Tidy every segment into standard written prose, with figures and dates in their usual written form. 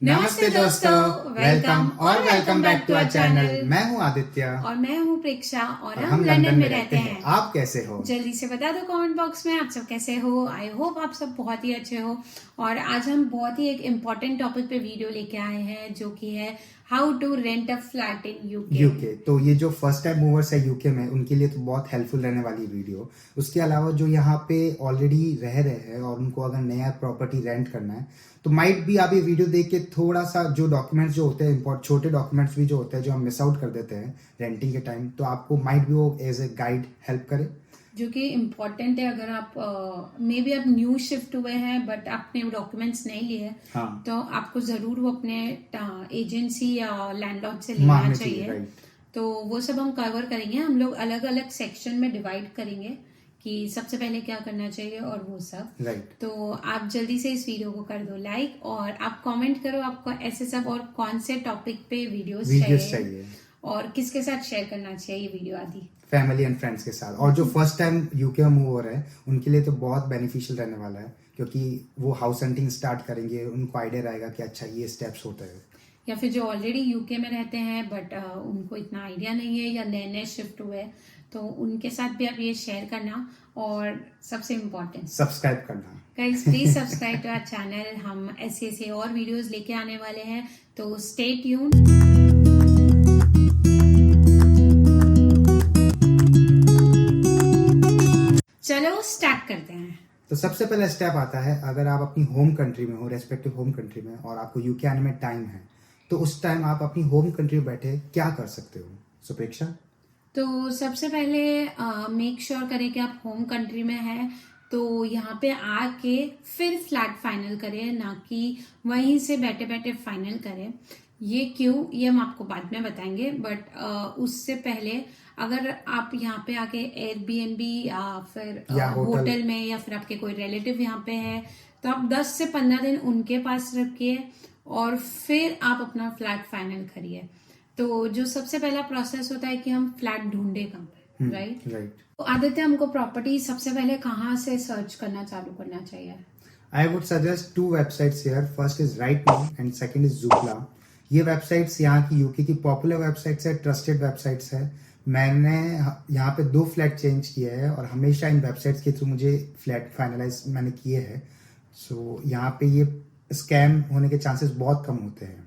नमस्ते दोस्तों, वेलकम और welcome back to our channel. मैं हूं आदित्य और मैं हूं प्रेक्षा और हम लंदन में रहते हैं। आप कैसे हो? जल्दी से बता दो कमेंट बॉक्स में आप सब कैसे हो। आई होप आप सब बहुत ही अच्छे हो। और आज हम बहुत ही एक इम्पोर्टेंट टॉपिक पे वीडियो लेके आए हैं जो कि है how to rent a flat in UK. तो ये जो फर्स्ट टाइम मूवर्स है यूके में, उनके लिए तो बहुत हेल्पफुल रहने वाली वीडियो। उसके अलावा जो यहाँ पे ऑलरेडी रह रहे हैं और उनको अगर नया प्रॉपर्टी रेंट करना है तो माइट भी आप ये वीडियो देख के थोड़ा सा जो डॉक्यूमेंट्स जो होते हैं, छोटे डॉक्यूमेंट्स भी जो होते हैं जो हम मिस आउट कर देते हैं रेंटिंग के टाइम, तो आपको माइट भी वो एज ए गाइड हेल्प करे, जो कि इम्पोर्टेंट है। अगर आप मे बी आप न्यू शिफ्ट हुए हैं बट आपने डॉक्यूमेंट्स नहीं लिए हाँ, तो आपको जरूर वो अपने एजेंसी या लैंडलॉर्ड से लेना चाहिए। तो वो सब हम कवर करेंगे। हम लोग अलग अलग सेक्शन में डिवाइड करेंगे कि सबसे पहले क्या करना चाहिए और वो सब। तो आप जल्दी से इस वीडियो को कर दो लाइक और आप कमेंट करो आपको ऐसे सब और कौन से टॉपिक पे वीडियोस चाहिए और किसके साथ शेयर करना चाहिए ये वीडियो आदि। फैमिली एंड फ्रेंड्स के साथ। और जो फर्स्ट टाइम यूके में मूव हो रहे हैं उनके लिए तो बहुत बेनिफिशियल रहने वाला है, क्योंकि वो हाउस रेंटिंग स्टार्ट करेंगे, उनको आइडिया रहेगा कि अच्छा ये स्टेप्स होते हैं। या फिर जो ऑलरेडी यूके में रहते हैं बट उनको इतना आइडिया नहीं है या नए नए शिफ्ट हुए तो उनके साथ भी आप ये शेयर करना। और सबसे इम्पोर्टेंट सब्सक्राइब करना। Guys please subscribe to our channel. हम ऐसे ऐसे और वीडियोस लेके आने वाले हैं, तो स्टे ट्यून। चलो स्टार्ट करते हैं। तो सबसे पहला स्टेप आता है, अगर आप अपनी होम कंट्री में हो, रेस्पेक्टिव होम कंट्री में, और आपको यूके आने में टाइम है, तो उस टाइम आप अपनी होम कंट्री में बैठे क्या कर सकते हो? सुप्रेक्षा, तो सबसे पहले मेक श्योर करें कि आप होम कंट्री में हैं। तो यहाँ पे आके फिर फ्लैट फाइनल करें, ना कि वहीं से बैठे बैठे फाइनल करें। ये क्यों, ये हम आपको बाद में बताएंगे। बट उससे पहले अगर आप यहाँ पे आके एयरबीएनबी या फिर होटल में या फिर आपके कोई रिलेटिव यहाँ पे है तो आप 10 से 15 दिन उनके पास रखिए और फिर आप अपना फ्लैट फाइनल करिए। तो जो सबसे पहला प्रोसेस होता है कि हम फ्लैट ढूंढे कहाँ पे, राइट। तो आदित्य, हमको प्रॉपर्टी सबसे पहले कहाँ से सर्च करना चालू करना चाहिए? I would suggest 2 websites here. First is Rightmove and second is Zoopla. ये वेबसाइट्स यहाँ की यूके की पॉपुलर वेबसाइट्स है, ट्रस्टेड वेबसाइट्स है। मैंने यहाँ पे 2 फ्लैट चेंज किए हैं और हमेशा इन वेबसाइट्स के थ्रू मुझे फ्लैट फाइनलाइज मैंने किए हैं। सो यहाँ पे ये स्कैम होने के चांसेस बहुत कम होते हैं।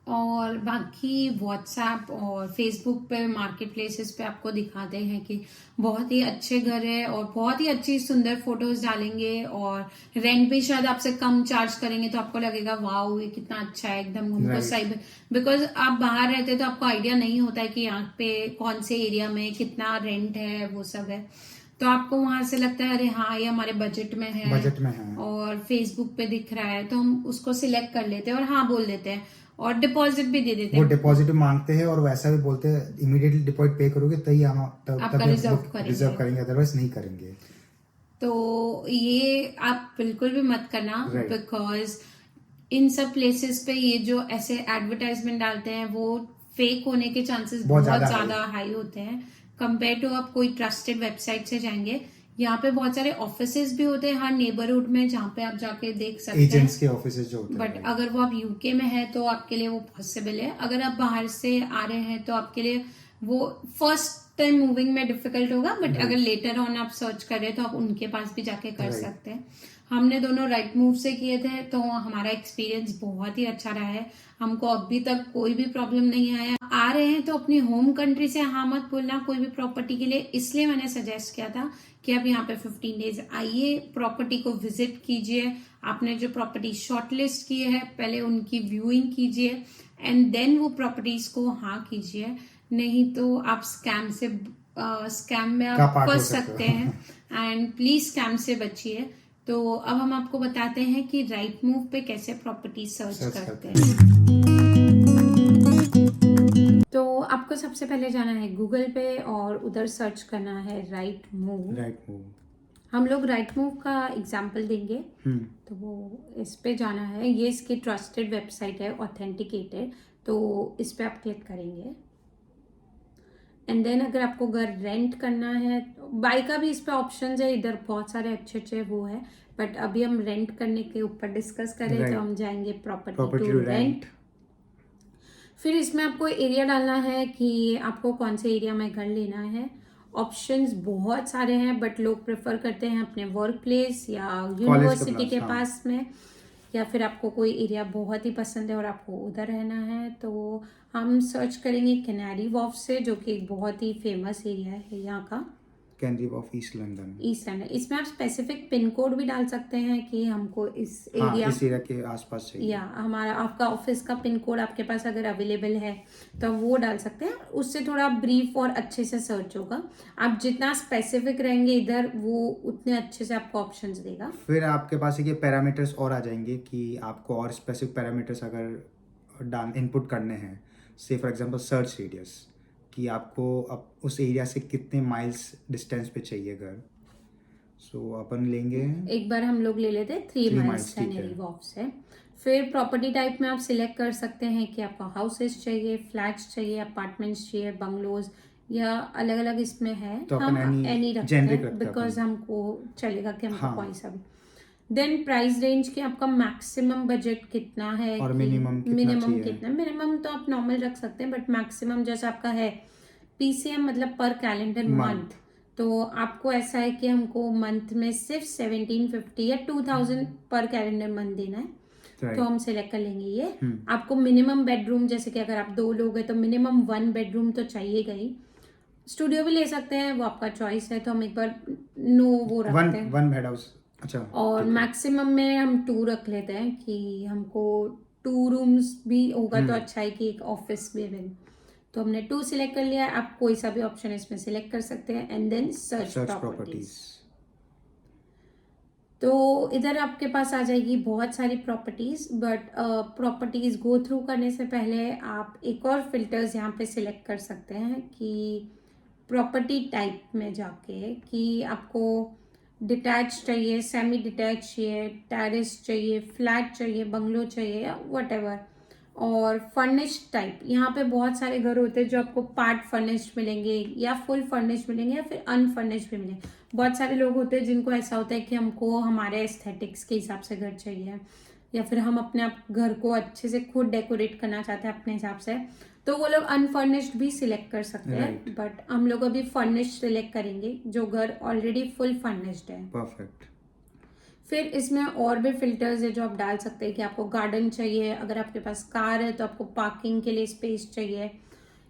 और बाकी व्हाट्सएप और फेसबुक पे मार्केट प्लेसेस पे आपको दिखाते हैं कि बहुत ही अच्छे घर है और बहुत ही अच्छी सुंदर फोटोज डालेंगे और रेंट भी शायद आपसे कम चार्ज करेंगे, तो आपको लगेगा वाओ ये कितना अच्छा है, एकदम उनको सही। बिकॉज आप बाहर रहते तो आपको आइडिया नहीं होता है कि यहाँ पे कौन से एरिया में कितना रेंट है, वो सब है। तो आपको वहां से लगता है अरे हाँ ये हमारे बजट में है और फेसबुक पे दिख रहा है तो हम उसको सिलेक्ट कर लेते हैं और हाँ बोल देते हैं और डिपॉजिट भी दे देते हैं। वो डिपॉजिट मांगते हैं और वैसा भी बोलते हैं इमीडिएटली डिपॉजिट पे करोगे तभी हम आपका रिजर्व करेंगे, अदरवाइज नहीं करेंगे। तो ये आप बिल्कुल भी मत करना, बिकॉज इन सब प्लेसेस पे ये जो ऐसे एडवर्टाइजमेंट डालते हैं वो फेक होने के चांसेस बहुत ज्यादा हाई होते हैं कंपेयर टू आप कोई ट्रस्टेड वेबसाइट से जाएंगे। यहाँ पे बहुत सारे ऑफिसेज भी होते हैं हर नेबरहुड में जहाँ पे आप जाके देख सकते हैं, एजेंट्स के ऑफिसेज जो होते हैं। बट अगर वो आप यूके में है तो आपके लिए वो पॉसिबल है। अगर आप बाहर से आ रहे हैं तो आपके लिए वो फर्स्ट टाइम मूविंग में डिफिकल्ट होगा, बट अगर लेटर ऑन आप सर्च करें तो आप उनके पास भी जाके कर सकते हैं। हमने दोनों राइट मूव से किए थे तो हमारा एक्सपीरियंस बहुत ही अच्छा रहा है। हमको अभी तक कोई भी प्रॉब्लम नहीं आया। आ रहे हैं तो अपनी होम कंट्री से हाँ मत बोलना कोई भी प्रॉपर्टी के लिए, इसलिए मैंने सजेस्ट किया था कि आप यहाँ पे 15 डेज आइए, प्रॉपर्टी को विजिट कीजिए। आपने जो प्रॉपर्टी शॉर्टलिस्ट की है पहले उनकी व्यूइंग कीजिए एंड देन वो प्रॉपर्टीज को हाँ कीजिए, नहीं तो आप स्कैम में आप फंस सकते हैं। एंड प्लीज स्कैम से बचिए। तो अब हम आपको बताते हैं कि राइट मूव पे कैसे प्रॉपर्टी सर्च करते हैं। तो आपको सबसे पहले जाना है गूगल पे और उधर सर्च करना है राइट मूव। हम लोग राइट मूव का एग्जाम्पल देंगे। तो वो इस पे जाना है, ये इसकी ट्रस्टेड वेबसाइट है, ऑथेंटिकेटेड। तो इस पे आप क्लिक करेंगे। एंड देन अगर आपको घर रेंट करना है, बाई का भी इस पे ऑप्शन है, इधर बहुत सारे अच्छे अच्छे वो है, बट अभी हम रेंट करने के ऊपर डिस्कस करें Right. तो हम जाएंगे property property to to rent. Rent. फिर इसमें आपको एरिया डालना है कि आपको कौन से एरिया में घर लेना है। ऑप्शंस बहुत सारे हैं, बट लोग प्रेफर करते हैं अपने वर्क प्लेस या यूनिवर्सिटी के हाँ। पास में, या फिर आपको कोई एरिया बहुत ही पसंद है और आपको उधर रहना है, तो हम सर्च करेंगे कैनरी वॉफ से, जो कि एक बहुत ही फेमस एरिया है यहाँ का, Canary Wharf, East London. East London. इसमें आप स्पेसिफिक पिन कोड भी डाल सकते हैं कि हमको इस हाँ, एरिया इस एरिया के आसपास चाहिए। या हमारा आपका ऑफिस का पिन कोड आपके पास अगर अवेलेबल है तो वो डाल सकते हैं। उससे थोड़ा ब्रीफ और अच्छे से सर्च होगा। आप जितना स्पेसिफिक रहेंगे इधर, वो उतने अच्छे से आपको ऑप्शंस देगा। फिर आपके पास ये पैरामीटर्स और आ जाएंगे कि आपको और स्पेसिफिक पैरामीटर्स अगर इनपुट करने हैं, से फॉर एग्जांपल सर्च रेडियस, कि आपको अब उस एरिया से कितने माइल्स डिस्टेंस पे चाहिए घर। सो अपन लेंगे एक बार हम लोग ले लेते हैं 3 3 माइल्स miles, ठीक कैनरी है। वॉफ से। फिर प्रॉपर्टी टाइप में आप सिलेक्ट कर सकते हैं कि आपको हाउसेस चाहिए, फ्लैट्स चाहिए, अपार्टमेंट्स चाहिए, बंगलोज, या अलग अलग इसमें है। तो अपन हम any एनी रखते generic हैं रखते हैं बिकॉज अपन। हमको चलेगा कि हमको हाँ। कोई सा भी। देन प्राइस रेंज के आपका मैक्सिमम बजट कितना है और कि मिनिमम कितना मिनिमम चाहिए। कितना। मिनिमम तो आप नॉर्मल रख सकते हैं, बट मैक्सिमम जैसा आपका है PCM मतलब पर कैलेंडर मंथ, तो आपको ऐसा है कि हमको मंथ में सिर्फ 1750 या 2000 पर कैलेंडर मंथ देना है। तो हम सिलेक्ट कर लेंगे ये। आपको मिनिमम बेडरूम, जैसे कि अगर आप 2 लोग हैं तो मिनिमम 1 बेडरूम तो चाहिएगा ही। स्टूडियो भी ले सकते हैं, वो आपका चॉइस है। तो हम एक बार नो वो रखते हैं। One bed house. अच्छा। और मैक्सिमम में हम 2 रख लेते हैं कि हमको 2 रूम्स भी होगा तो अच्छा है कि एक ऑफिस भी है। तो हमने 2 सिलेक्ट कर लिया। आप कोई सा भी ऑप्शन इसमें सिलेक्ट कर सकते हैं एंड देन सर्च प्रॉपर्टीज। तो इधर आपके पास आ जाएगी बहुत सारी properties, but properties go through करने से पहले आप एक और फिल्टर्स यहाँ पे सिलेक्ट कर सकते हैं कि प्रॉपर्टी टाइप में जाके कि आपको डिटैच चाहिए, सेमी डिटैच चाहिए, टेरेस चाहिए, फ्लैट चाहिए, बंगलो चाहिए, या वट एवर। और फर्निश्ड टाइप, यहाँ पे बहुत सारे घर होते हैं जो आपको पार्ट फर्निश्ड मिलेंगे या फुल फर्निश्ड मिलेंगे या फिर अनफर्निश्ड भी मिलेंगे। बहुत सारे लोग होते हैं जिनको ऐसा होता है कि हमको हमारे एस्थेटिक्स के हिसाब से घर चाहिए, या फिर हम अपने आप घर को अच्छे से खुद डेकोरेट करना चाहते हैं अपने हिसाब से, तो वो लोग अनफर्निश्ड भी सिलेक्ट कर सकते हैं। बट हम लोग अभी फर्निश्ड सिलेक्ट करेंगे, जो घर ऑलरेडी फुल फर्निश्ड है। परफेक्ट। फिर इसमें और भी फिल्टर्स है जो आप डाल सकते हैं कि आपको गार्डन चाहिए, अगर आपके पास कार है तो आपको पार्किंग के लिए स्पेस चाहिए।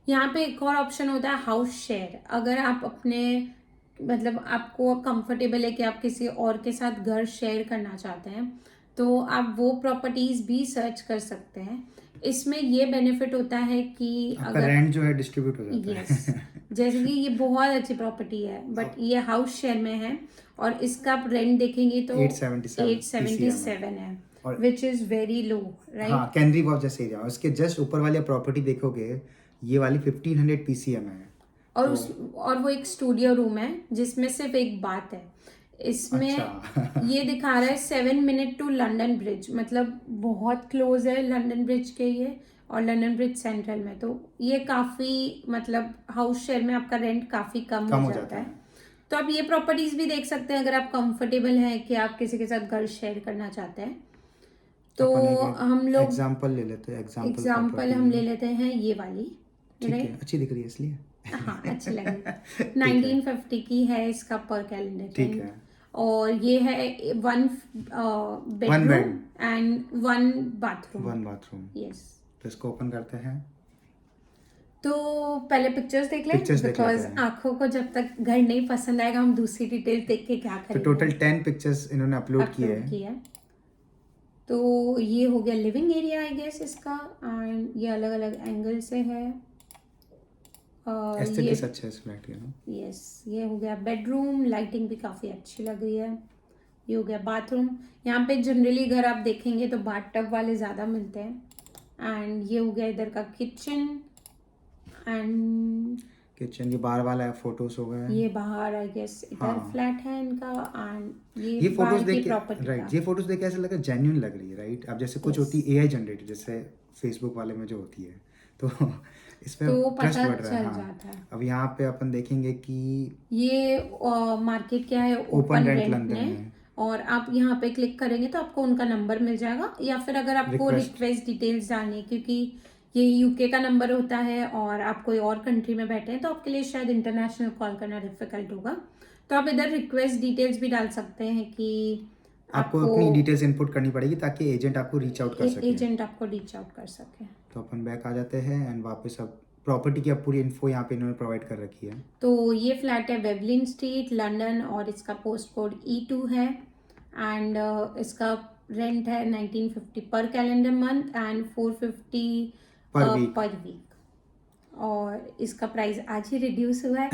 यहाँ पे एक और ऑप्शन होता है हाउस शेयर। अगर आप अपने मतलब आपको कंफर्टेबल है कि आप किसी और के साथ घर शेयर करना चाहते हैं, तो आप वो प्रॉपर्टीज भी सर्च कर सकते हैं। इसमें ये बेनिफिट होता है कि अगर रेंट जो है डिस्ट्रीब्यूट हो जाता है। जैसे कि ये बहुत अच्छी प्रॉपर्टी है, बट ये हाउस शेयर में है और इसका आप रेंट देखेंगे तो 877 है, which is very low, right. हाँ, कैनरी वॉफ जैसे एरिया, उसके जस्ट ऊपर वाली प्रॉपर्टी देखोगे, ये वाली 1500 PCM है। और और वो एक स्टूडियो रूम है जिसमें सिर्फ एक बात है। इसमें अच्छा। ये दिखा रहा है 7 मिनट टू लंदन ब्रिज, मतलब बहुत क्लोज है लंदन ब्रिज के ये, और लंदन ब्रिज सेंट्रल में। तो ये काफी मतलब हाउस शेयर में आपका रेंट काफी कम हो जाता है। तो आप ये प्रॉपर्टीज भी देख सकते हैं अगर आप कंफर्टेबल हैं कि आप किसी के साथ घर शेयर करना चाहते हैं। तो हम लोग एग्जांपल ले लेते हैं। एग्जांपल हम ले लेते हैं ये वाली, ठीक है, अच्छी दिख रही है इसलिए। हाँ, अच्छी लगी। 1950 की है इसका पर कैलेंडर, ठीक है। और ये है 1 बेडरूम एंड 1 बाथरूम। यस। तो इसको ओपन करते हैं। तो पहले पिक्चर्स देख लें, बिकॉज आंखों को जब तक घर नहीं पसंद आएगा हम दूसरी डिटेल देख के क्या करेंगे। तो टोटल 10 पिक्चर्स इन्होंने अपलोड किए हैं। तो ये हो गया लिविंग एरिया आई गेस इसका, एंड ये अलग अलग एंगल से है। एस्थेटिक्स अच्छा है इस फ्लैट के ना। यस, ये हो गया बेडरूम, लाइटिंग भी काफी अच्छी लग रही है। ये हो गया बाथरूम। यहाँ पे जनरली घर आप देखेंगे तो बाथटब वाले ज्यादा मिलते हैं। एंड ये हो गया इधर का किचन, एंड किचन ये बाहर वाला है, फोटोज हो गए। ये बाहर आई गेस इधर फ्लैट है इनका, एंड ये फोटोज देख के राइट, ये फोटोज देख के ऐसा लगा जेन्युइन लग रही है, राइट। अब जैसे कुछ होती है AI जनरेटेड, जैसे फेसबुक वाले में जो होती है, तो इसमें तो ट्रस्ट पता बढ़ रहा है। चल हाँ, जाता है। अब यहाँ पे अपन देखेंगे कि ये मार्केट क्या है, open open rent rent London ने। में और आप यहाँ पे क्लिक करेंगे तो आपको उनका नंबर मिल जाएगा, या फिर अगर आपको रिक्वेस्ट। रिक्वेस्ट डिटेल्स डालनी है, क्योंकि ये यूके का नंबर होता है और आप कोई और कंट्री में बैठे हैं तो आपके लिए शायद इंटरनेशनल कॉल करना डिफिकल्ट होगा, तो आप इधर रिक्वेस्ट डिटेल्स भी डाल सकते हैं कि आपको अपनी डिटेल्स इनपुट करनी पड़ेगी ताकि एजेंट आपको रीच आउट कर सके। एजेंट आपको रीच आउट कर सके। तो अपन बैक आ जाते हैं एंड वापस अब प्रॉपर्टी की अब पूरी इन्फो यहाँ पे इन्होंने प्रोवाइड कर रखी है। तो ये फ्लैट है वेवलिन स्ट्रीट लंदन और इसका पोस्ट कोड E2 है एंड इसका रेंट है 1950 पर कैलेंडर मंथ एंड 450 पर वीक। पर वीक। और इसका प्राइस आज ही रिड्यूस हुआ है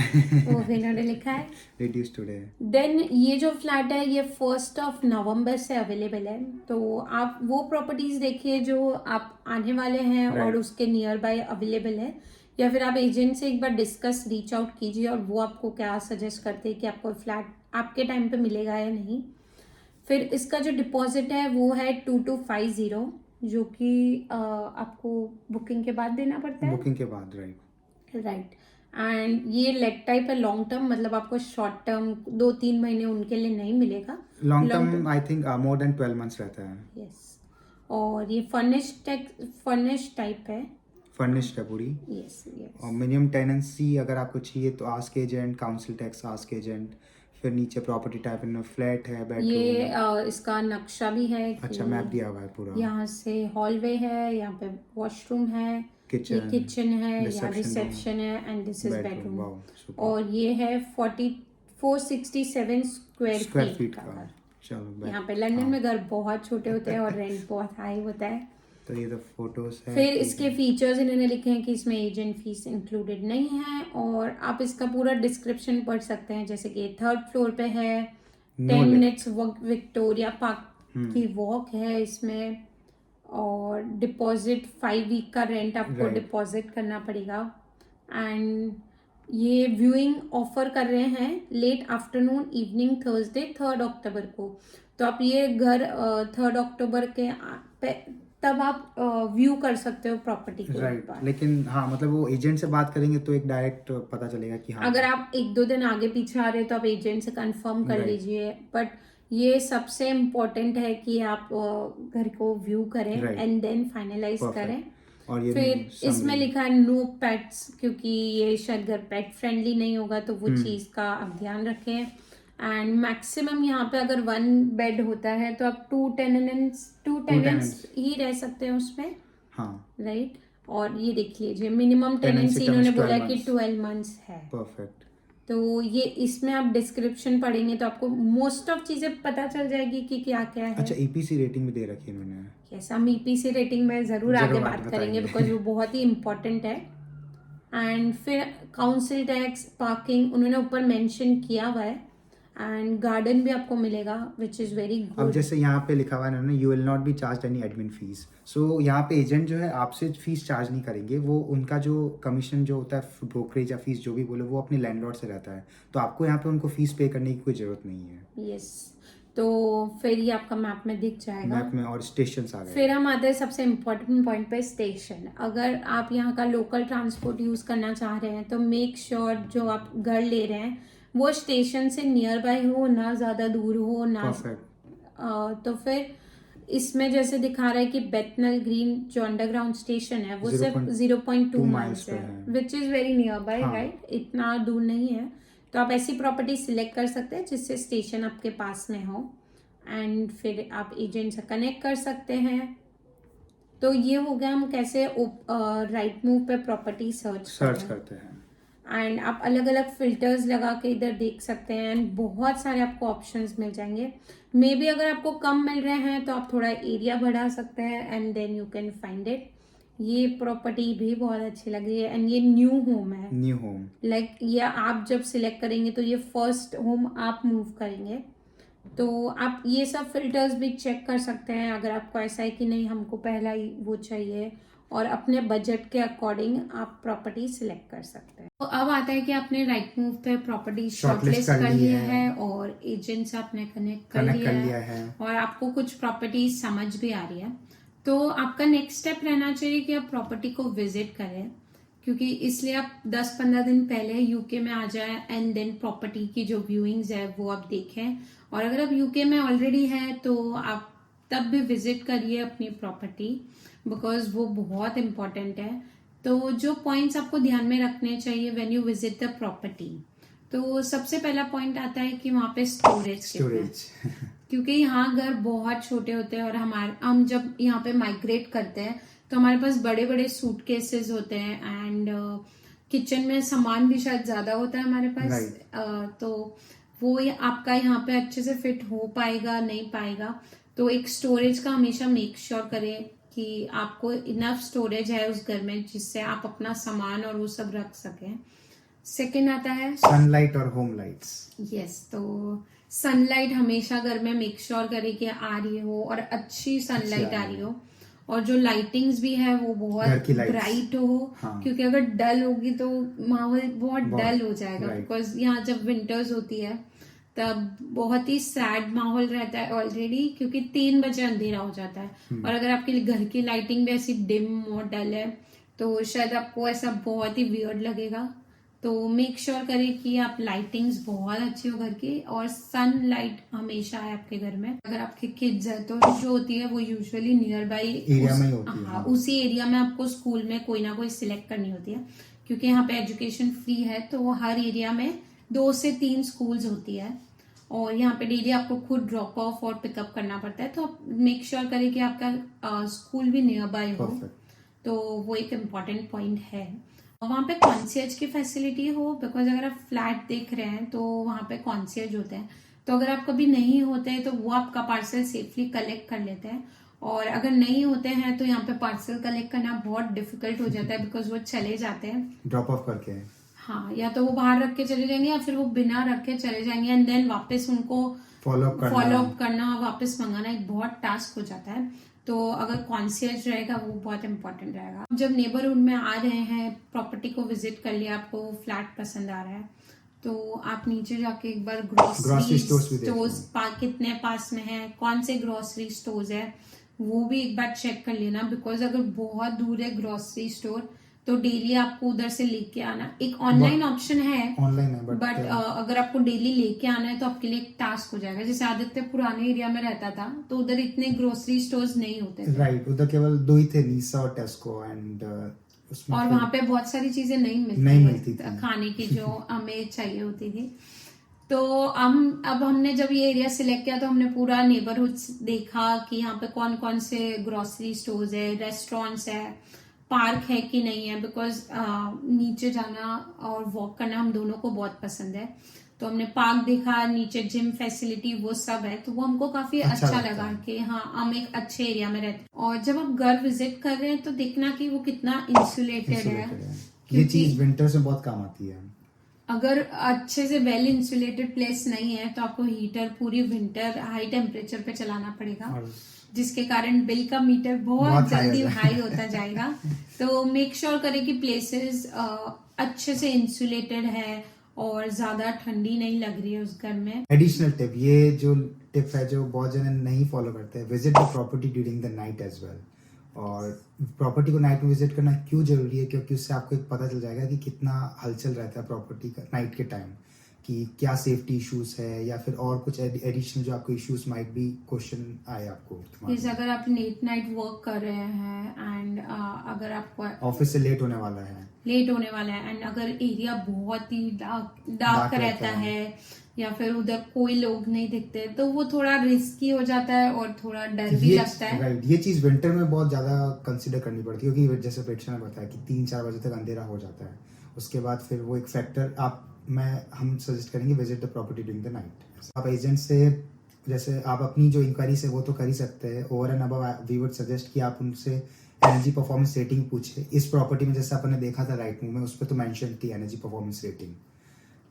वो भी इन्होंने लिखा है रिड्यूस टुडे। देन ये जो फ्लैट है ये 1 नवंबर से अवेलेबल है, तो आप वो प्रॉपर्टीज देखिए जो आप आने वाले हैं और Right. उसके नियर बाय अवेलेबल है, या फिर आप एजेंट से एक बार डिस्कस रीच आउट कीजिए और वो आपको क्या सजेस्ट करते हैं कि आपको फ्लैट आपके टाइम पे मिलेगा या नहीं। फिर इसका जो डिपॉजिट है वो है 2250, जो कि आपको बुकिंग के बाद देना पड़ता है। बुकिंग के बाद, राइट। राइट। एंड ये लेट टाइप है, लॉन्ग टर्म, मतलब आपको शॉर्ट टर्म 2-3 महीने उनके लिए नहीं मिलेगा। Long term I think more than 12 months रहता है। यस। और ये फर्निश टाइप है। फर्निश्ड है पूरी। Yes yes. और मिनिमम टेनेंसी अगर आपको चाहिए तो ask agent, council tax ask agent. फिर नीचे प्रॉपर्टी टाइप में फ्लैट है, बेडरूम। ये इसका नक्शा भी है कि अच्छा, मैप दिया हुआ है पूरा। यहाँ से हॉलवे है, यहाँ पे वॉशरूम है, ये किचन है, यहाँ रिसेप्शन है एंड दिस इज बेडरूम। और ये है 467 स्क्वायर फीट का घर। चलो, यहाँ पे लंदन में घर बहुत छोटे होते हैं और रेंट बहुत हाई होता है। तो ये तो फोटोज है। फिर इसके फीचर्स इन्होंने लिखे हैं कि इसमें एजेंट फीस इंक्लूडेड नहीं है, और आप इसका पूरा डिस्क्रिप्शन पढ़ सकते हैं, जैसे कि 3rd फ्लोर पे है, 10 मिनट्स विक्टोरिया पार्क की वॉक है इसमें, और डिपॉजिट 5 वीक का रेंट आपको डिपॉजिट करना पड़ेगा। एंड ये व्यूइंग ऑफर कर रहे हैं late afternoon evening Thursday 3rd October को। तो आप ये घर 3rd अक्टूबर के तब आप व्यू कर सकते हो प्रॉपर्टी को। राइट। लेकिन हाँ, मतलब वो एजेंट से बात करेंगे तो एक डायरेक्ट पता चलेगा कि हाँ। अगर आप 1-2 दिन आगे पीछे आ रहे हो तो आप एजेंट से कंफर्म कर लीजिए, बट ये सबसे इम्पोर्टेंट है कि आप घर को व्यू करें एंड देन फाइनलाइज करें। और ये फिर इसमें लिखा है नो पेट्स, क्योंकि ये शायद घर पेट फ्रेंडली नहीं होगा, तो वो चीज का आप ध्यान रखें। एंड मैक्सिमम यहाँ पे अगर 1 बेड होता है तो आप 2 टेनेंट्स ही रह सकते हैं उसमें। हाँ, राइट। और ये देख लीजिए मिनिमम टेनेंसी इन्होंने बोला कि 12 मंथ्स है। परफेक्ट। तो ये इसमें आप डिस्क्रिप्शन पढ़ेंगे तो आपको मोस्ट ऑफ चीजें पता चल जाएगी कि क्या क्या है। अच्छा, ईपीसी रेटिंग भी दे रखी है इन्होंने। यस, हम ईपीसी रेटिंग में जरूर आगे बात करेंगे बिकॉज वो बहुत ही इम्पोर्टेंट है। एंड फिर काउंसिल टैक्स, पार्किंग उन्होंने ऊपर मेंशन किया हुआ है, एंड गार्डन भी आपको मिलेगा विच इज वेरी गुड। अब जैसे यहाँ पे लिखा हुआ है ना, you will not be charge any admin fees. सो यहाँ पे एजेंट जो है आपसे फीस चार्ज नहीं करेंगे, वो उनका जो कमीशन जो होता है, ब्रोकरेज या फीस जो भी बोले, वो अपने लैंडलॉर्ड से रहता है। तो आपको यहाँ पे उनको फीस पे करने की कोई जरूरत नहीं है। यस। तो फिर ये आपका मैप में दिख जाएगा, मैप में, और स्टेशन आ गए। फिर हम आते हैं सबसे इम्पोर्टेंट पॉइंट पे, स्टेशन। अगर आप यहाँ का लोकल ट्रांसपोर्ट यूज करना चाह रहे हैं तो मेक श्योर जो आप घर ले रहे हैं वो स्टेशन से नियर बाय हो, ना ज्यादा दूर हो ना। तो फिर इसमें जैसे दिखा रहा है कि बेथनल ग्रीन जो अंडरग्राउंड स्टेशन है वो सिर्फ 0.2 माइल्स है, which is very near by. Right, इतना दूर नहीं है। तो आप ऐसी प्रॉपर्टी सिलेक्ट कर सकते हैं जिससे स्टेशन आपके पास में हो, एंड फिर आप एजेंट से कनेक्ट कर सकते हैं। तो ये हो गया हम कैसे राइट मूव पे प्रॉपर्टी सर्च करते हैं। एंड आप अलग अलग फिल्टर्स लगा के इधर देख सकते हैं, एंड बहुत सारे आपको ऑप्शंस मिल जाएंगे। मे बी अगर आपको कम मिल रहे हैं तो आप थोड़ा एरिया बढ़ा सकते हैं and then you can find it. ये प्रॉपर्टी भी बहुत अच्छी लग रही है, एंड ये न्यू होम है। न्यू होम लाइक ये आप जब सिलेक्ट करेंगे तो ये फर्स्ट होम आप मूव करेंगे, तो आप ये सब फिल्टर्स भी चेक कर सकते हैं अगर आपको ऐसा है कि नहीं हमको पहला ही वो चाहिए, और अपने बजट के अकॉर्डिंग आप प्रॉपर्टी सिलेक्ट कर सकते हैं। तो अब आता है कि आपने राइट मूव पे प्रॉपर्टी शॉर्टलिस्ट कर लिया है और एजेंट से आपने कनेक्ट कर लिया है और आपको कुछ प्रॉपर्टी समझ भी आ रही है। तो आपका नेक्स्ट स्टेप रहना चाहिए कि आप प्रॉपर्टी को विजिट करें, क्योंकि इसलिए आप 10-15 दिन पहले यूके में आ जाए एंड देन प्रॉपर्टी की जो व्यूइंग्स है वो आप देखें। और अगर आप यूके में ऑलरेडी है तो आप तब भी विजिट करिए अपनी प्रॉपर्टी, बिकॉज वो बहुत इंपॉर्टेंट है। तो जो पॉइंट्स आपको ध्यान में रखने चाहिए when you visit the property, तो सबसे पहला पॉइंट आता है कि वहां पे स्टोरेज क्योंकि यहाँ घर बहुत छोटे होते हैं और हम जब यहाँ पे माइग्रेट करते हैं तो हमारे पास बड़े बड़े सूटकेसेस होते हैं एंड किचन में सामान भी शायद ज्यादा होता है हमारे पास। तो वो आपका यहाँ पे अच्छे से फिट हो पाएगा नहीं पाएगा। तो एक स्टोरेज का हमेशा मेक श्योर करें कि आपको इनफ स्टोरेज है उस घर में जिससे आप अपना सामान और वो सब रख सकें। सेकेंड आता है सनलाइट और होम लाइट्स। यस, तो सनलाइट हमेशा घर में मेक श्योर करें कि आ रही हो और अच्छी सनलाइट आ रही हो, और जो लाइटिंग्स भी है वो बहुत ब्राइट हो। हाँ। क्योंकि अगर डल होगी तो माहौल बहुत डल हो जाएगा, बिकॉज यहाँ जब विंटर्स होती है तब बहुत ही सैड माहौल रहता है ऑलरेडी, क्योंकि 3 बजे अंधेरा हो जाता है। और अगर आपके घर की लाइटिंग भी ऐसी डिम और डल है तो शायद आपको ऐसा बहुत ही वियर्ड लगेगा। तो मेक श्योर करें कि आप लाइटिंग्स बहुत अच्छी हो घर की, और सन लाइट हमेशा है आपके घर में। अगर आपके किड्स है तो जो होती है वो यूजुअली नियर बाई एरिया में होती है। हाँ, उसी एरिया में आपको स्कूल में कोई ना कोई सिलेक्ट करनी होती है, क्योंकि यहाँ पे एजुकेशन फ्री है। तो हर एरिया में 2 से 3 स्कूल्स होती है और यहाँ पे डेली आपको खुद ड्रॉप ऑफ और पिकअप करना पड़ता है। तो आप मेक श्योर करें कि आपका स्कूल भी नियर बाय हो। तो वो एक इम्पॉर्टेंट पॉइंट है। वहाँ पे कॉन्सियर्ज की फैसिलिटी हो, बिकॉज अगर आप फ्लैट देख रहे हैं तो वहाँ पे कॉन्सियर्ज होते हैं। तो अगर आप कभी नहीं होते हैं तो वो आपका पार्सल सेफली कलेक्ट कर लेते हैं, और अगर नहीं होते हैं तो यहाँ पे पार्सल कलेक्ट करना बहुत डिफिकल्ट हो जाता है, बिकॉज वो चले जाते हैं ड्रॉप ऑफ करके। हाँ, या तो वो बाहर रख के चले जाएंगे या फिर वो बिना रख के चले जाएंगे एंड देन वापस उनको फॉलो अप करना वापस मंगाना एक बहुत टास्क हो जाता है। तो अगर कॉन्सियर्ज रहेगा वो बहुत इंपॉर्टेंट रहेगा। जब नेबरहुड में आ रहे हैं, प्रॉपर्टी को विजिट कर लिया, आपको फ्लैट पसंद आ रहा है, तो आप नीचे जाके एक बार ग्रोसरी स्टोर्स कितने पास में है, कौन से ग्रोसरी स्टोर्स है वो भी एक बार चेक कर लेना। बिकॉज अगर बहुत दूर है ग्रोसरी स्टोर तो डेली आपको उधर से लेके आना। एक ऑनलाइन ऑप्शन है, बट अगर आपको डेली लेके आना है तो आपके लिए एक टास्क हो जाएगा। जैसे आदित्य पुराने एरिया में रहता था तो उधर इतने ग्रोसरी स्टोर्स नहीं होते थे। राइट, उधर केवल 2 ही थे, नीसा और टेस्को, एंड और वहां पे बहुत सारी चीजें नहीं मिलती थी खाने की जो हमें चाहिए होती थी। तो अब हमने जब ये एरिया सिलेक्ट किया तो हमने पूरा नेबरहुड देखा कि यहाँ पे कौन कौन से ग्रोसरी स्टोर्स है, रेस्टोरेंट्स है, पार्क है कि नहीं है। बिकॉज नीचे जाना और वॉक करना हम दोनों को बहुत पसंद है, तो हमने पार्क देखा, नीचे जिम फैसिलिटी वो सब है, तो वो हमको काफी अच्छा लगा कि हाँ हम एक अच्छे एरिया में रहते हैं। और जब आप घर विजिट कर रहे हैं तो देखना कि वो कितना इंसुलेटेड है। ये चीज विंटर से बहुत काम आती है। अगर अच्छे से वेल इंसुलेटेड प्लेस नहीं है तो आपको हीटर पूरी विंटर हाई टेम्परेचर पे चलाना पड़ेगा, जिसके कारण बिल का मीटर बहुत जल्दी हाई होता जाएगा। तो मेक श्योर करें कि प्लेसेस अच्छे से इंसुलेटेड है और ज्यादा ठंडी नहीं लग रही है उस घर में। एडिशनल टिप, ये जो टिप है जो बहुत जने नहीं फॉलो करते हैं, visit the property during the night as well. और प्रॉपर्टी को नाइट में विजिट करना क्यों जरूरी है, क्योंकि उससे आपको एक पता चल जाएगा कि कितना हलचल रहता है प्रॉपर्टी का नाइट के टाइम, कि क्या सेफ्टी इश्यूज है या फिर और कुछ एडिशनल जो आपको इश्यूज माइट भी क्वेश्चन आए आपको। जैसे अगर आप लेट नाइट वर्क कर रहे हैं एंड अगर आपको ऑफिस से लेट होने वाला है एंड अगर एरिया बहुत ही डार्क रहता है या फिर उधर कोई लोग नहीं दिखते तो वो थोड़ा रिस्की हो जाता है और थोड़ा डर भी लगता है। राइट, ये चीज विंटर में बहुत ज्यादा कंसीडर करनी पड़ती है, क्योंकि जैसे प्रेक्षण ने बताया कि 3-4 बजे तक अंधेरा हो जाता है। उसके बाद फिर वो एक फैक्टर हम सजेस्ट करेंगे visit the property during the night. आप एजेंट से जैसे आप अपनी जो इंक्वायरीज है वो तो कर ही सकते हैं, over and above we would suggest कि आप उनसे एनर्जी परफॉर्मेंस रेटिंग पूछे। इस प्रॉपर्टी में जैसे आपने देखा था राइट मूव में, उस पर तो मेंशन थी एनर्जी परफॉर्मेंस रेटिंग।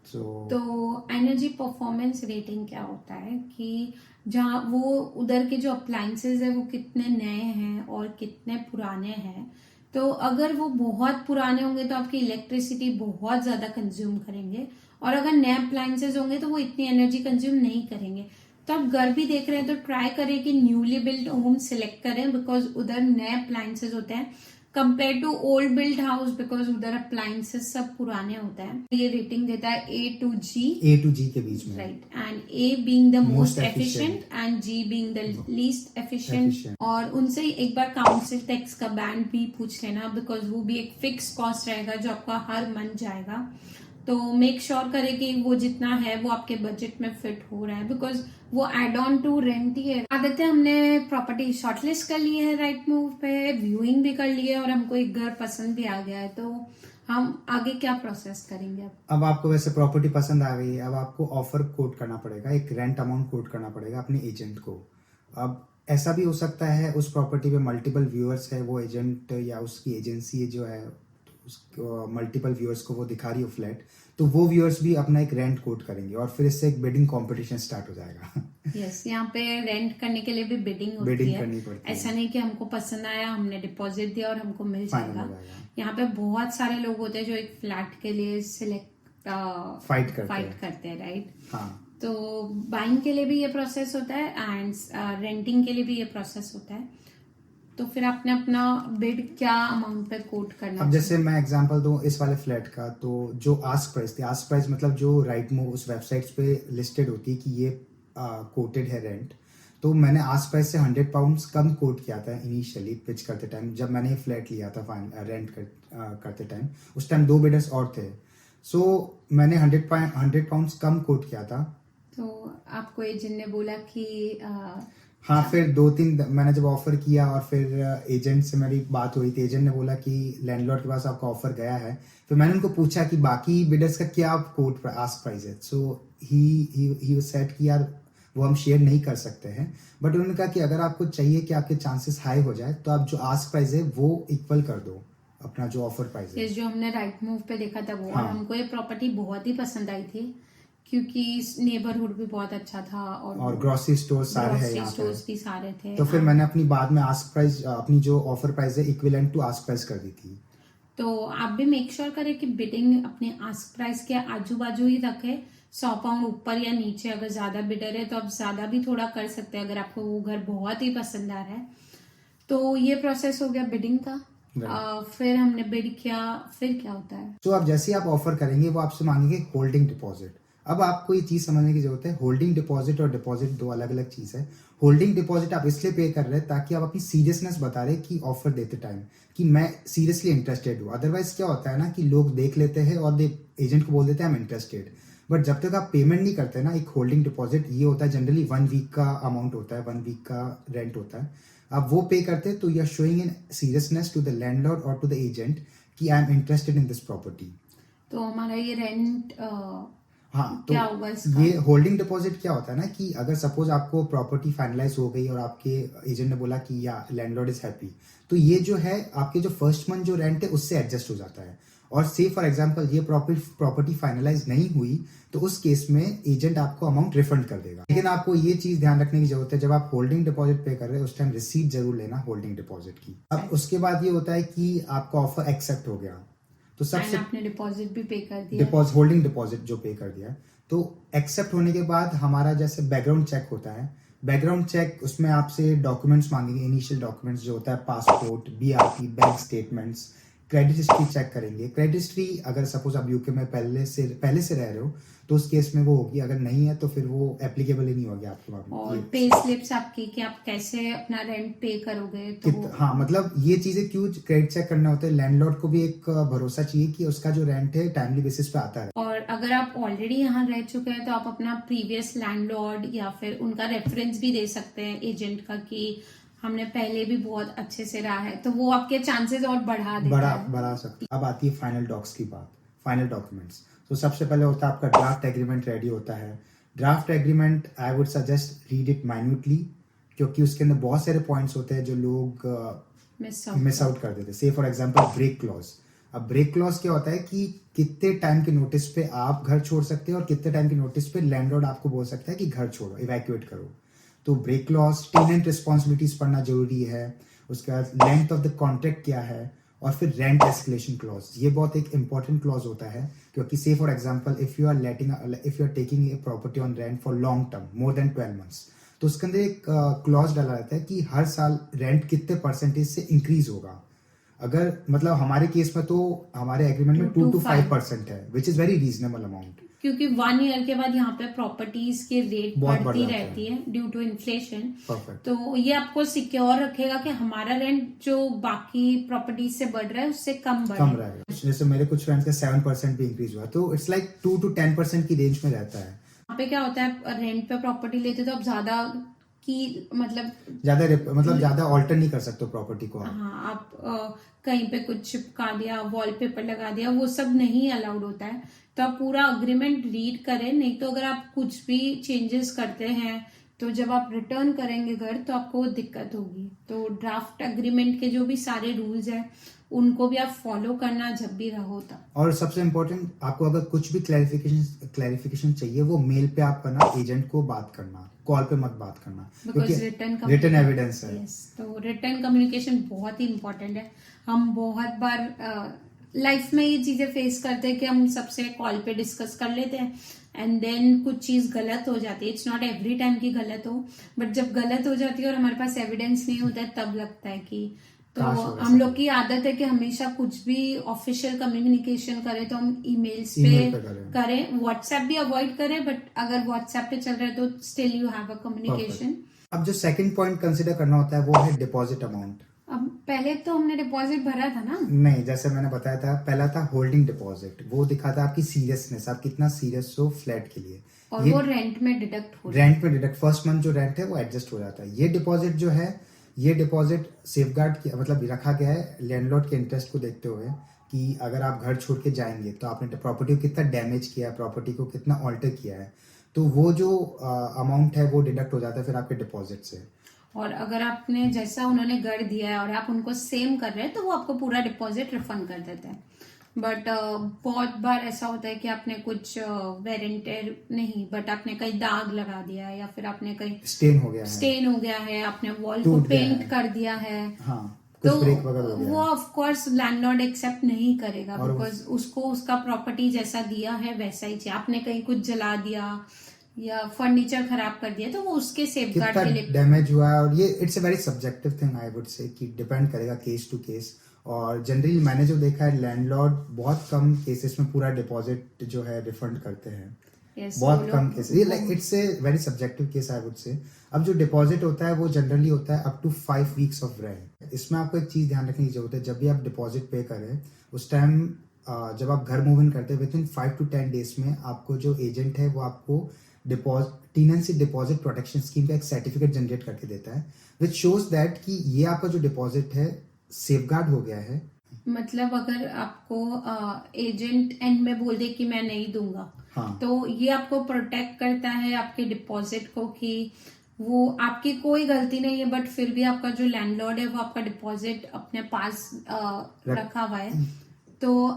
तो एनर्जी परफॉर्मेंस रेटिंग क्या होता है कि जहाँ वो उधर के जो अप्लायंसेज है वो कितने नए हैं और कितने पुराने हैं। तो अगर वो बहुत पुराने होंगे तो आपकी इलेक्ट्रिसिटी बहुत ज्यादा कंज्यूम करेंगे, और अगर नए अप्लायंसेज होंगे तो वो इतनी एनर्जी कंज्यूम नहीं करेंगे। तो आप घर भी देख रहे हैं तो ट्राई करें कि न्यूली बिल्ड होम सिलेक्ट करें, बिकॉज उधर नए अप्लायंसेस होते हैं compare to old build house, because उधर अप्लायंसेस सब पुराने होते हैं। ये रेटिंग देता है A to G के बीच में, right, and A being the Most most efficient. efficient and G being the least efficient. Efficient. और उनसे एक बार काउंसिल टैक्स का बैंड भी पूछ लेना, बिकॉज वो भी एक फिक्स कॉस्ट रहेगा जो आपका हर मंथ जाएगा। तो मेक श्योर करें कि वो जितना है वो आपके बजट में फिट हो रहा है, बिकॉज वो एड ऑन टू रेंट ही है। आदत है, हमने प्रॉपर्टी शॉर्टलिस्ट कर ली है राइट मूव पे, व्यूइंग भी कर ली है और हमको एक घर पसंद भी आ गया है, तो हम आगे क्या प्रोसेस करेंगे? अब आपको वैसे प्रॉपर्टी पसंद आ गई है, अब आपको ऑफर कोट करना पड़ेगा, एक रेंट अमाउंट कोट करना पड़ेगा अपने एजेंट को। अब ऐसा भी हो सकता है उस प्रॉपर्टी पे मल्टीपल व्यूअर्स है, वो एजेंट या उसकी एजेंसी जो है मल्टीपल व्यूअर्स को वो दिखा रही हो फ्लैट, तो वो व्यूअर्स भी अपना एक रेंट कोट करेंगे और फिर इससे एक बिडिंग कंपटीशन स्टार्ट हो जाएगा। यस, यहाँ पे रेंट करने के लिए भी बिडिंग होती बिडिंग है, करनी पड़ती है। ऐसा नहीं कि हमको पसंद आया हमने डिपॉजिट दिया और हमको मिल फाइनल जाएगा। हो जाएगा। यहाँ पे बहुत सारे लोग होते हैं जो एक फ्लैट के लिए सिलेक्ट फाइट करते हैं राइट। हाँ, तो बाइंग के लिए भी ये प्रोसेस होता है एंड रेंटिंग के लिए भी ये प्रोसेस होता है। तो फिर आपने अपना बिड क्या अमाउंट पे कोट करना। अब जैसे मैं एग्जांपल दूं इस वाले फ्लैट का, तो जो आस्क प्राइस थी, आस्क प्राइस मतलब जो राइट मूव उस वेबसाइट्स पे लिस्टेड होती है कि ये कोटेड है रेंट, तो मैंने आस्क प्राइस से 100 पाउंड्स कम कोट किया था इनिशियली पिच करते टाइम, जब मैंने ये फ्लैट लिया था रेंट करते टाइम। उस टाइम 2 बिडर्स और थे, सो मैंने 100 पाउंड्स कम कोट किया था। तो आपको एजेंट ने बोला कि हाँ, फिर 2-3 मैंने जब ऑफर किया और फिर एजेंट से मेरी बात हुई थी, एजेंट ने बोला कि लैंडलॉर्ड के पास आपका ऑफर गया है। फिर मैंने उनको पूछा कि बाकी बिडर्स का क्या कोट आस्क प्राइस है, सो ही सेड कि यार वो हम शेयर नहीं कर सकते हैं, बट उन्होंने कहा कि अगर आपको चाहिए कि आपके चांसेस हाई हो जाए तो आप जो आस्क प्राइस है वो इक्वल कर दो अपना जो ऑफर प्राइस है। जो हमने राइट मूव पे देखा था वो, हाँ। और हमको ये प्रॉपर्टी बहुत ही पसंद आई थी क्योंकि नेबरहुड भी बहुत अच्छा था और ग्रोसरी स्टोर सारे हैं यहाँ पे, स्टोर्स भी सारे थे। तो फिर मैंने अपनी बाद में आस्क प्राइस, अपनी जो ऑफर प्राइस है इक्विवेलेंट टू आस्क प्राइस कर दी थी। तो आप भी मेक श्योर करें कि बिडिंग अपने आस्क प्राइस के आजू बाजू ही रखे, 100 पाउंड ऊपर या नीचे। अगर ज्यादा बिडर है तो आप ज्यादा भी थोड़ा कर सकते हैं अगर आपको वो घर बहुत ही पसंद आ रहा है। तो ये प्रोसेस हो गया बिडिंग का। फिर हमने बिड किया, फिर क्या होता है? तो आप जैसे ही आप ऑफर करेंगे वो आपसे मांगेंगे होल्डिंग डिपॉजिट। अब आपको ये चीज समझने की जरूरत है, होल्डिंग डिपॉजिट और डिपॉजिट 2 अलग अलग चीज है। होल्डिंग डिपॉजिट आप इसलिए पे कर रहे हैं ताकि आप अपनी सीरियसनेस बता रहे कि ऑफर देते टाइम कि मैं सीरियसली इंटरेस्टेड हूँ। अदरवाइज क्या होता है ना कि लोग देख लेते हैं और एजेंट को बोल देते हैं आई एम इंटरेस्टेड, बट जब तक आप पेमेंट नहीं करते ना, एक होल्डिंग डिपॉजिट ये होता है जनरली 1 वीक का अमाउंट होता है, 1 वीक का रेंट होता है। आप वो पे करते हैं तो you are showing in seriousness to the landlord और टू द एजेंट कि I am interested in this property. तो हमारा ये रेंट हाँ, तो क्या होगा इसका? ये होल्डिंग डिपॉजिट क्या होता है ना कि अगर सपोज आपको प्रॉपर्टी फाइनलाइज हो गई और आपके एजेंट ने बोला कि या लैंडलॉर्ड इज हैप्पी, तो ये जो है आपके जो फर्स्ट मंथ जो रेंट है उससे एडजस्ट हो जाता है। और से फॉर एग्जांपल ये प्रॉपर्टी फाइनलाइज नहीं हुई तो उस केस में एजेंट आपको अमाउंट रिफंड कर देगा। लेकिन आपको ये चीज ध्यान रखने की जरूरत है, जब आप होल्डिंग डिपॉजिट पे कर रहे हैं उस टाइम रिसीट जरूर लेना होल्डिंग डिपॉजिट की। अब उसके बाद ये होता है कि आपका ऑफर एक्सेप्ट हो गया तो सबसे आपने डिपॉजिट भी पे कर दिया, होल्डिंग डिपॉजिट जो पे कर दिया, तो एक्सेप्ट होने के बाद हमारा जैसे बैकग्राउंड चेक होता है। बैकग्राउंड चेक उसमें आपसे डॉक्यूमेंट्स मांगेंगे, इनिशियल डॉक्यूमेंट्स जो होता है passport, BRP, bank statements, credit history check करेंगे। क्रेडिट हिस्ट्री अगर सपोज आप यूके में पहले से रह रहे हो तो उस केस में वो होगी, अगर नहीं है तो फिर वो एप्लीकेबल ही नहीं होगी आपके बारे में। और पे स्लिप्स आपकी कि आप कैसे अपना रेंट पे करोगे, तो हाँ, मतलब ये चीजें क्यों क्रेडिट चेक करना होता है, लैंडलॉर्ड को भी एक भरोसा चाहिए कि उसका जो रेंट है टाइमली बेसिस पे आता है। और अगर आप ऑलरेडी यहाँ रह चुके हैं तो आप अपना प्रीवियस लैंडलॉर्ड या फिर उनका रेफरेंस भी दे सकते हैं एजेंट का कि हमने पहले भी बहुत अच्छे से रहा है, तो वो आपके चांसेस और बढ़ा सकती है। अब आती है फाइनल डॉक्स की बात, फाइनल डॉक्यूमेंट्स। तो सबसे पहले होता है आपका ड्राफ्ट एग्रीमेंट रेडी होता है। Draft agreement I would suggest read it minutely, क्योंकि उसके अंदर बहुत सारे पॉइंट्स होते हैं जो लोग मिस आउट कर देते हैं। से फॉर एग्जांपल ब्रेक क्लॉज। अब ब्रेक क्लॉज क्या होता है कि कितने टाइम के नोटिस पे आप घर छोड़ सकते हैं और कितने टाइम के नोटिस पे लैंडलॉर्ड आपको बोल सकता है कि घर छोड़ो, इवैक्यूएट करो। तो ब्रेक क्लॉज, टेनेंट रिस्पॉन्सिबिलिटीज पढ़ना जरूरी है। उसके बाद लेंथ ऑफ द कॉन्ट्रैक्ट क्या है, और फिर रेंट एस्केलेशन क्लॉज, ये बहुत एक इंपॉर्टेंट क्लॉज होता है, क्योंकि से for example if you are taking a property on rent for long term more than 12 months, तो उसके अंदर एक क्लॉज डाला रहता है कि हर साल रेंट कितने परसेंटेज से इंक्रीज होगा। अगर मतलब हमारे केस में तो हमारे एग्रीमेंट में 2 to 5% है, which is very reasonable amount, क्योंकि 1 ईयर के बाद यहाँ पे प्रॉपर्टीज के रेट बहुत बढ़ बढ़ती जाते हैं। रहती है ड्यू टू इन्फ्लेशन। परफेक्ट। तो ये आपको सिक्योर रखेगा कि हमारा रेंट जो बाकी प्रॉपर्टीज से बढ़ रहा है उससे कम बढ़े। कम रहेगा। जैसे मेरे कुछ फ्रेंड्स का 7% भी इंक्रीज हुआ, तो इट्स लाइक 2 to 10% की रेंज में रहता है। यहाँ पे क्या होता है, रेंट पे प्रॉपर्टी लेते तो आप ज्यादा की ज्यादा ऑल्टर नहीं कर सकते प्रॉपर्टी को आप। हाँ, आप कहीं पे कुछ चिपका दिया, वॉलपेपर लगा दिया, वो सब नहीं अलाउड होता है। तो आप पूरा अग्रीमेंट रीड करें, नहीं तो अगर आप कुछ भी चेंजेस करते हैं तो जब आप रिटर्न करेंगे घर तो आपको दिक्कत होगी। तो ड्राफ्ट अग्रीमेंट के जो भी सारे रूल्स हैं उनको भी आप फॉलो करना जब भी रहो तब। और सबसे इम्पोर्टेंट, आपको अगर कुछ भी क्लैरिफिकेशन चाहिए वो मेल पे आप करना, एजेंट को बात करना, कॉल पे मत बात करना, बिकॉज रिटन एविडेंस है। यस, तो रिटर्न कम्युनिकेशन बहुत ही इंपॉर्टेंट है। हम बहुत बार लाइफ में ये चीजें फेस करते हैं कि हम सबसे कॉल पे डिस्कस कर लेते हैं एंड देन कुछ चीज गलत हो जाती है। इट्स नॉट एवरी टाइम की गलत हो, बट जब गलत हो जाती है और हमारे पास एविडेंस नहीं होता है तब लगता है कि, तो हम लोग की आदत है कि हमेशा कुछ भी ऑफिशियल कम्युनिकेशन करें तो हम ईमेल्स पे करें, व्हाट्सएप भी अवॉइड करें, बट अगर व्हाट्सएप पे चल रहा है तो still you have a communication. अब जो सेकंड पॉइंट कंसिडर करना होता है वो है डिपॉजिट अमाउंट। अब पहले तो हमने डिपॉजिट भरा था ना? नहीं, जैसे मैंने बताया था, पहला था होल्डिंग डिपॉजिट, वो दिखाता है आपकी सीरियसनेस, आप कितना सीरियस हो फ्लैट के लिए, और वो रेंट में डिडक्ट हो रेंट में डिडक्ट फर्स्ट मंथ जो रेंट है वो एडजस्ट हो जाता है। ये डिपॉजिट जो है, ये डिपॉजिट सेफगार्ड किया, मतलब रखा गया है लैंडलॉर्ड के इंटरेस्ट को देखते हुए कि अगर आप घर छोड़ के जाएंगे तो आपने प्रॉपर्टी को कितना डैमेज किया है, प्रॉपर्टी को कितना ऑल्टर किया है, तो वो जो अमाउंट है वो डिडक्ट हो जाता है फिर आपके डिपॉजिट से। और अगर आपने जैसा उन्होंने घर दिया है और आप उनको सेम कर रहे हैं तो वो आपको पूरा डिपॉजिट रिफंड कर देते हैं। बट बहुत बार ऐसा होता है कि आपने कुछ वेरेंटेर नहीं, बट आपने कहीं दाग लगा दिया है या फिर आपने कहीं स्टेन हो गया है, आपने वॉल को पेंट कर दिया है, हाँ, तो ब्रेक वगैरह हो गया वो ऑफ कोर्स लैंडलॉर्ड एक्सेप्ट नहीं करेगा, बिकॉज उसको उसका प्रॉपर्टी जैसा दिया है वैसा ही चाहिए। आपने कहीं कुछ जला दिया या फर्नीचर खराब कर दिया तो वो उसके सेफगार्ड के लिए डैमेज हुआ है। और ये it's a very subjective thing, I would से, कि डिपेंड करेगा केस टू केस। और जनरली मैंने जो देखा है, लैंडलॉर्ड बहुत कम केसेस में पूरा डिपॉजिट जो है रिफंड करते हैं। बहुत कम cases, like it's a very subjective case I would say. अब जो डिपॉजिट होता है वो जनरली होता है up to 5 weeks of rent. इसमें आपको एक चीज ध्यान रखने की जरूरत है, जब भी आप डिपॉजिट पे करें उस टाइम जब आप घर मूव इन करते हैं विद इन 5 to 10 डेज में आपको जो एजेंट है वो आपको टेनेंसी डिपॉजिट प्रोटेक्शन स्कीम का एक सर्टिफिकेट जनरेट करके देता है, विच शोज दैट कि ये आपका जो डिपॉजिट है सेफगार्ड हो गया है। मतलब अगर आपको एजेंट एंड में बोल दे कि मैं नहीं दूंगा, हाँ, तो ये आपको प्रोटेक्ट करता है आपके डिपॉजिट को, कि वो आपकी कोई गलती नहीं है बट फिर भी आपका जो लैंडलॉर्ड है वो आपका डिपॉजिट अपने पास रखा हुआ है। तो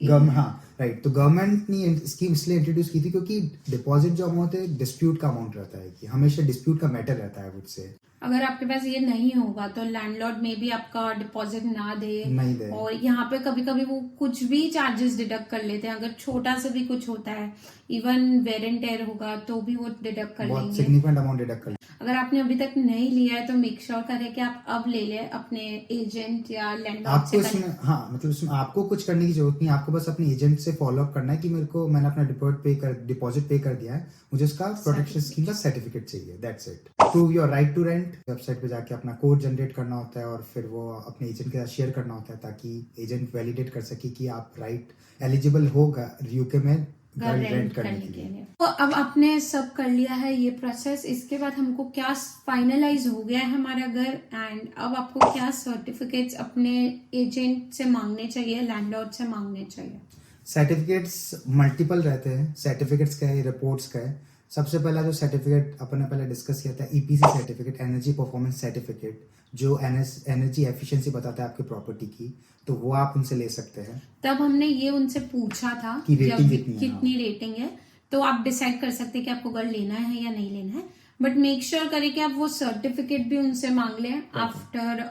हाँ राइट, तो गवर्नमेंट ने स्कीम इसलिए इंट्रोड्यूस की थी क्योंकि डिपॉजिट जो अमाउंट है डिस्प्यूट का अमाउंट रहता है, कि हमेशा डिस्प्यूट का मैटर रहता है मुझसे। अगर आपके पास ये नहीं होगा तो लैंडलॉर्ड में भी आपका डिपॉजिट नहीं दे। और यहाँ पे कभी कभी वो कुछ भी चार्जेस डिडक्ट कर लेते हैं, अगर छोटा सा भी कुछ होता है, इवन वेर एंड टेयर होगा तो भी वो डिडक्ट कर लेंगे, सिग्निफिकेंट अमाउंट डिडक्ट कर। अगर आपने अभी तक नहीं लिया है तो मेक श्योर करें कि आप अब ले लें अपने एजेंट या लैंडलॉर्ड से। इसमें हाँ, मतलब इसमें आपको कुछ करने की जरूरत नहीं, आपको बस अपने एजेंट से फॉलो अप करना है कि मैंने अपना डिपॉजिट पे कर दिया है, मुझे उसका प्रोटेक्शन स्कीम का सर्टिफिकेट चाहिए, that's it. Prove your right to rent, website पे जाके अपना कोड जनरेट करना होता है और फिर वो अपने एजेंट के साथ शेयर करना होता है ताकि एजेंट वैलिडेट कर सके कि आप राइट एलिजिबल होगा यूके में घर रेंट करने के लिए। तो अब आपने सब कर लिया है ये प्रोसेस, इसके बाद हमको क्या फाइनलाइज हो गया है हमारा घर, एंड अब आपको क्या सर्टिफिकेट्स अपने एजेंट से मांगने चाहिए, लैंडलॉर्ड से मांगने चाहिए? सर्टिफिकेट्स मल्टीपल रहते हैं, सर्टिफिकेट्स का है, रिपोर्ट्स का है। सबसे पहला जो सर्टिफिकेट अपन ने पहले डिस्कस किया था, EPC certificate, energy performance certificate, जो एनर्जी एफिशिएंसी बताता है आपकी प्रॉपर्टी की, तो वो आप उनसे ले सकते हैं। तब हमने ये उनसे पूछा था कि रेटिंग कितनी रेटिंग है, तो आप डिसाइड कर सकते हैं कि आपको घर लेना है या नहीं लेना है। बट मेक श्योर करें कि आप वो सर्टिफिकेट भी उनसे मांग लें आफ्टर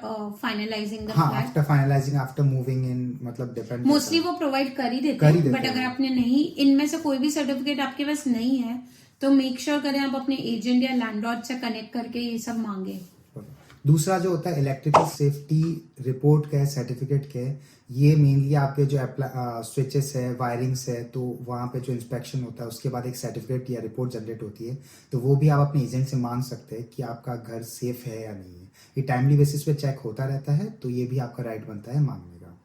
फाइनलाइजिंग द हाँ, flat. After finalising, after moving in, मतलब डिपेंड मोस्टली वो प्रोवाइड कर ही देते हैं, बट अगर आपने नहीं, इनमें से कोई भी सर्टिफिकेट आपके पास नहीं है तो मेक श्योर करें आप अपने एजेंट या लैंडलॉर्ड से कनेक्ट करके ये सब मांगे। दूसरा जो होता है इलेक्ट्रिकल सेफ्टी रिपोर्ट का सर्टिफिकेट के, ये मेनली आपके जो स्विचेस है, वायरिंग्स है, तो वहाँ पे जो इंस्पेक्शन होता है उसके बाद एक सर्टिफिकेट या रिपोर्ट जनरेट होती है, तो वो भी आप अपने एजेंट से मांग सकते हैं कि आपका घर सेफ है या नहीं है। ये टाइमली बेसिस पे चेक होता रहता है, तो ये भी आपका राइट बनता है मांगने का।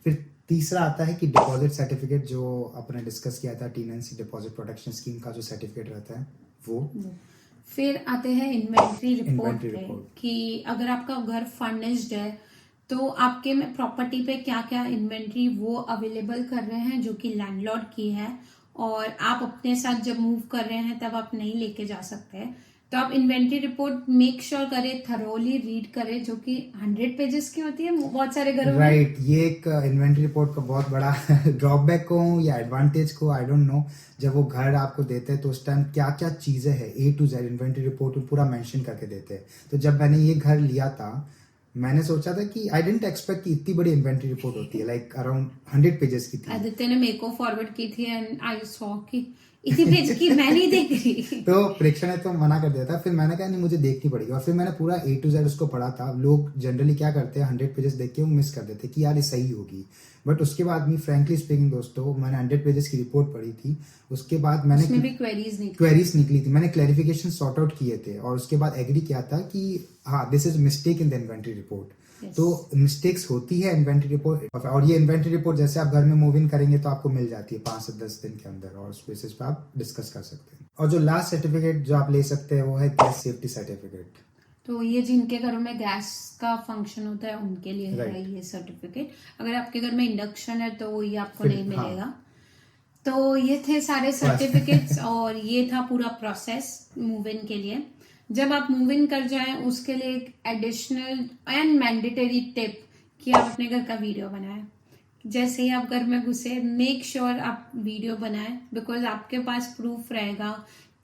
फिर तीसरा आता है कि डिपॉजिट सर्टिफिकेट, जो अपने डिस्कस किया था, टेनेंसी डिपॉजिट प्रोटेक्शन स्कीम का जो सर्टिफिकेट रहता है वो। फिर आते हैं इन्वेंट्री रिपोर्ट इन्वेंट्री पे, रिपोर्ट। कि अगर आपका घर फर्निश्ड है तो आपके में प्रॉपर्टी पे क्या क्या इन्वेंट्री वो अवेलेबल कर रहे हैं जो कि लैंडलॉर्ड की है, और आप अपने साथ जब मूव कर रहे हैं तब आप नहीं लेके जा सकते। तो आप इन्वेंट्री रिपोर्ट मेक श्योर करें, थरोली रीड करें, जो कि 100 पेजेस की होती है बहुत सारे घरों में। राइट, ये एक इन्वेंट्री रिपोर्ट का बहुत बड़ा ड्रॉबैक को या एडवांटेज को, आई डोंट नो। जब वो घर आपको देते हैं तो उस टाइम क्या क्या चीजें हैं A to Z inventory report में पूरा मेंशन करके देते हैं। तो जब मैंने ये घर लिया था, मैंने सोचा था कि आई डेंट एक्सपेक्ट कि इतनी बड़ी इन्वेंट्री रिपोर्ट होती है, लाइक अराउंड 100 पेजेस की थी। आदित्य ने मेरे को फॉरवर्ड की थी एंड आई सॉ कि इतनी पेज की मैं नहीं देख रही। तो प्रेक्षण ने तो मना कर दिया था, फिर मैंने कहा नहीं मुझे देखनी पड़ेगी, और फिर मैंने पूरा A to Z उसको पढ़ा था। लोग जनरली क्या करते हैं, 100 पेजेस देख के वो मिस कर देते कि यार ये सही होगी, बट उसके बाद में फ्रैंकली स्पीकिंग दोस्तों, मैंने 100 पेजेस की रिपोर्ट पढ़ी थी। उसके बाद मैंने उसमें भी क्वेरीज निकली थी, मैंने क्लैरिफिकेशन सॉर्ट आउट किए थे, और उसके बाद एग्री किया था कि हाँ this is mistake in the inventory report. तो मिस्टेक्स होती है इन्वेंट्री रिपोर्ट, और ये इन्वेंट्री रिपोर्ट जैसे आप घर में मूव इन करेंगे तो आपको मिल जाती है 5 से 10 दिन के अंदर, और उस बेसिस पे आप डिस्कस कर सकते हैं। और जो लास्ट सर्टिफिकेट जो आप ले सकते हैं वो है गैस सेफ्टी सर्टिफिकेट। तो ये जिनके घरों में गैस का फंक्शन होता है उनके लिए है Right. ये सर्टिफिकेट। अगर आपके घर में इंडक्शन है तो ये आपको फिर, नहीं मिलेगा। तो ये थे सारे सर्टिफिकेट्स और ये था पूरा प्रोसेस मूव इन के लिए। जब आप मूव इन कर जाएं उसके लिए एक एडिशनल एंड मैंडेटरी टिप कि आप अपने घर का वीडियो बनाएं। जैसे ही आप घर में घुसे मेक श्योर आप वीडियो बनाएं, बिकॉज आपके पास प्रूफ रहेगा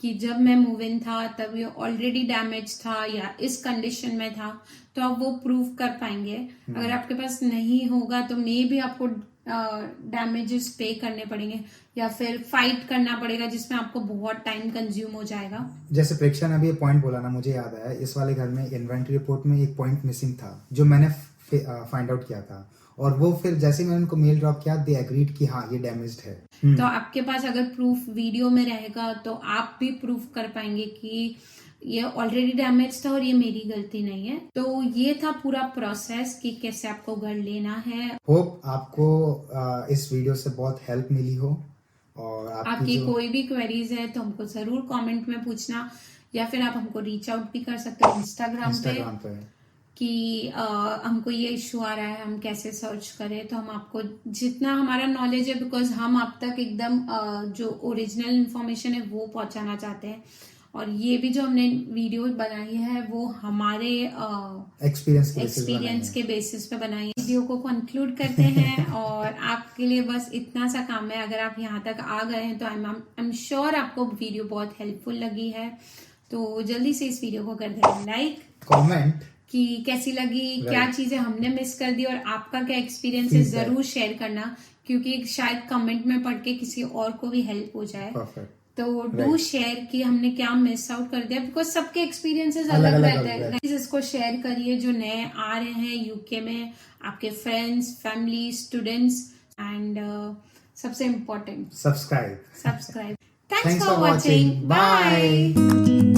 कि जब मैं मूव इन था तब ये ऑलरेडी डैमेज था या इस कंडीशन में था, तो आप वो प्रूफ कर पाएंगे। अगर आपके पास नहीं होगा तो मे भी आपको डैमेजेस पे करने पड़ेंगे या फिर फाइट करना पड़ेगा जिसमें आपको बहुत टाइम कंज्यूम हो जाएगा। जैसे प्रेक्षण ने अभी ये पॉइंट बोला ना, मुझे याद आया, इस वाले घर में इन्वेंट्री रिपोर्ट में एक पॉइंट मिसिंग था जो मैंने फाइंड आउट किया था, और वो फिर जैसे मैंने उनको मेल ड्रॉप किया दे एग्रीड कि हाँ ये डैमेज्ड है। तो आपके पास अगर प्रूफ वीडियो में रहेगा तो आप भी प्रूफ कर पाएंगे कि ये ऑलरेडी डैमेज था और ये मेरी गलती नहीं है। तो ये था पूरा प्रोसेस कि कैसे आपको घर लेना है। होप आपको इस वीडियो से बहुत हेल्प मिली हो, और आपकी कोई भी क्वेरीज है तो हमको जरूर कमेंट में पूछना, या फिर आप हमको रीच आउट भी कर सकते हैं इंस्टाग्राम पे कि हमको ये इश्यू आ रहा है, हम कैसे सर्च करें। तो हम आपको जितना हमारा नॉलेज है, बिकॉज हम आप तक एकदम जो ओरिजिनल इंफॉर्मेशन है वो पहुंचाना चाहते हैं, और ये भी जो हमने वीडियो बनाई है वो हमारे एक्सपीरियंस के बेसिस पे बनाई है। वीडियो को कंक्लूड करते हैं और आपके लिए बस इतना सा काम है। अगर आप यहाँ तक आ गए हैं तो आई एम श्योर आपको वीडियो बहुत हेल्पफुल लगी है। तो जल्दी से इस वीडियो को कर देना लाइक, कमेंट कि कैसी लगी, क्या चीजें हमने मिस कर दी और आपका क्या एक्सपीरियंस है, जरूर शेयर करना, क्योंकि शायद कमेंट में पढ़ के किसी और को भी हेल्प हो जाए। तो डू शेयर कि हमने क्या मिस आउट कर दिया, बिकॉज सबके एक्सपीरियंसेस अलग रहते हैं। इसको शेयर करिए जो नए आ रहे हैं यूके में, आपके फ्रेंड्स, फैमिली, स्टूडेंट्स, एंड सबसे important subscribe. Thanks for watching, bye.